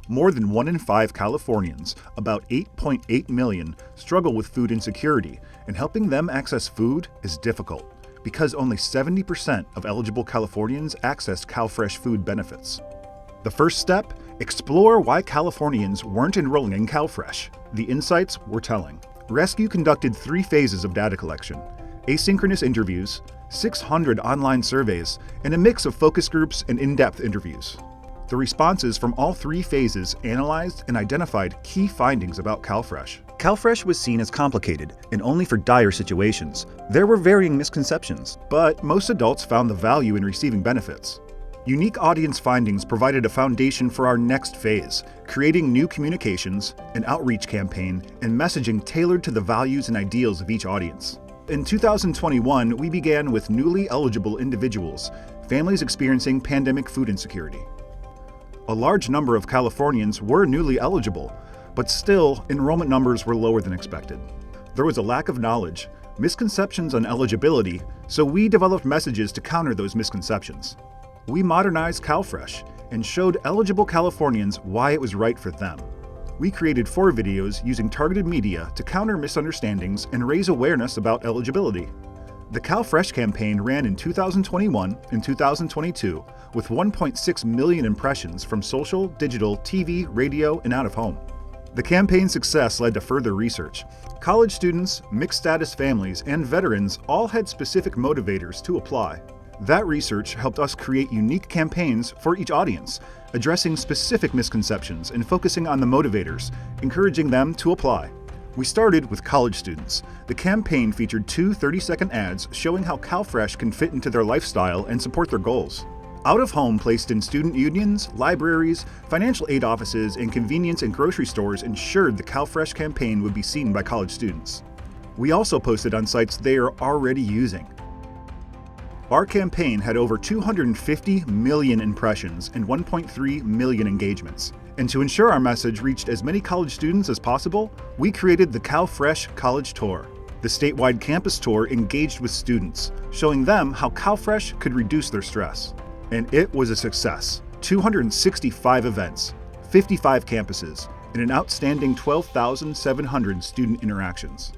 More than 1 in 5 Californians, about 8.8 million, struggle with food insecurity, and helping them access food is difficult because only 70% of eligible Californians access CalFresh Food benefits. The first step? Explore why Californians weren't enrolling in CalFresh. The insights were telling. Rescue conducted 3 phases of data collection: asynchronous interviews, 600 online surveys, and a mix of focus groups and in-depth interviews. The responses from all 3 phases analyzed and identified key findings about CalFresh. CalFresh was seen as complicated and only for dire situations. There were varying misconceptions, but most adults found the value in receiving benefits. Unique audience findings provided a foundation for our next phase, creating new communications, an outreach campaign, and messaging tailored to the values and ideals of each audience. In 2021, we began with newly eligible individuals, families experiencing pandemic food insecurity. A large number of Californians were newly eligible, but still, enrollment numbers were lower than expected. There was a lack of knowledge, misconceptions on eligibility, so we developed messages to counter those misconceptions. We modernized CalFresh and showed eligible Californians why it was right for them. We created 4 videos using targeted media to counter misunderstandings and raise awareness about eligibility. The CalFresh campaign ran in 2021 and 2022 with 1.6 million impressions from social, digital, TV, radio, and out of home. The campaign's success led to further research. College students, mixed-status families, and veterans all had specific motivators to apply. That research helped us create unique campaigns for each audience, addressing specific misconceptions and focusing on the motivators, encouraging them to apply. We started with college students. The campaign featured 2 30-second ads showing how CalFresh can fit into their lifestyle and support their goals. Out of home placed in student unions, libraries, financial aid offices, and convenience and grocery stores ensured the CalFresh campaign would be seen by college students. We also posted on sites they are already using. Our campaign had over 250 million impressions and 1.3 million engagements. And to ensure our message reached as many college students as possible, we created the CalFresh College Tour. The statewide campus tour engaged with students, showing them how CalFresh could reduce their stress. And it was a success. 265 events, 55 campuses, and an outstanding 12,700 student interactions.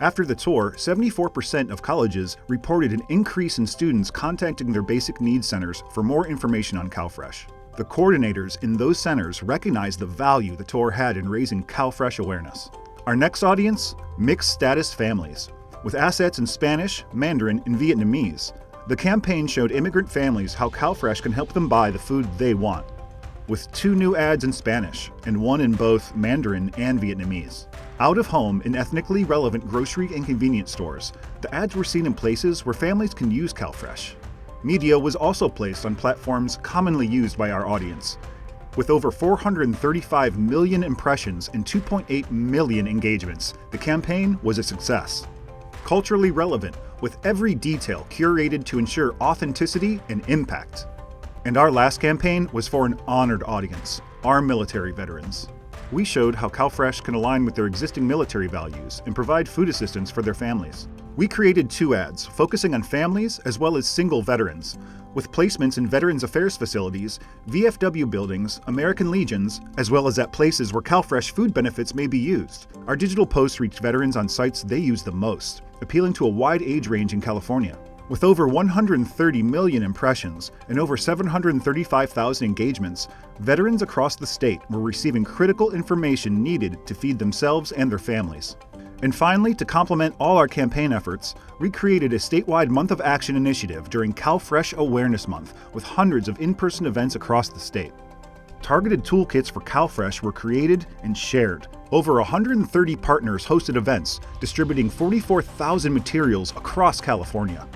After the tour, 74% of colleges reported an increase in students contacting their basic needs centers for more information on CalFresh. The coordinators in those centers recognized the value the tour had in raising CalFresh awareness. Our next audience? Mixed-status families. With assets in Spanish, Mandarin, and Vietnamese, the campaign showed immigrant families how CalFresh can help them buy the food they want. With 2 new ads in Spanish and 1 in both Mandarin and Vietnamese. Out of home in ethnically relevant grocery and convenience stores, the ads were seen in places where families can use CalFresh. Media was also placed on platforms commonly used by our audience. With over 435 million impressions and 2.8 million engagements, the campaign was a success. Culturally relevant, with every detail curated to ensure authenticity and impact. And our last campaign was for an honored audience, our military veterans. We showed how CalFresh can align with their existing military values and provide food assistance for their families. We created 2 ads focusing on families as well as single veterans, with placements in Veterans Affairs facilities, VFW buildings, American Legions, as well as at places where CalFresh food benefits may be used. Our digital posts reached veterans on sites they use the most, appealing to a wide age range in California. With over 130 million impressions and over 735,000 engagements, veterans across the state were receiving critical information needed to feed themselves and their families. And finally, to complement all our campaign efforts, we created a statewide Month of Action initiative during CalFresh Awareness Month with hundreds of in-person events across the state. Targeted toolkits for CalFresh were created and shared. Over 130 partners hosted events, distributing 44,000 materials across California.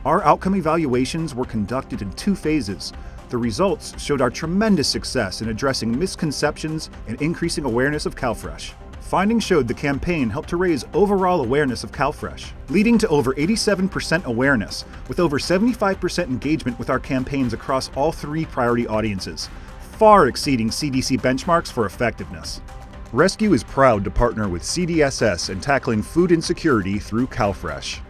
Our outcome evaluations were conducted in 2 phases. The results showed our tremendous success in addressing misconceptions and increasing awareness of CalFresh. Findings showed the campaign helped to raise overall awareness of CalFresh, leading to over 87% awareness, with over 75% engagement with our campaigns across all 3 priority audiences, far exceeding CDC benchmarks for effectiveness. Rescue is proud to partner with CDSS in tackling food insecurity through CalFresh.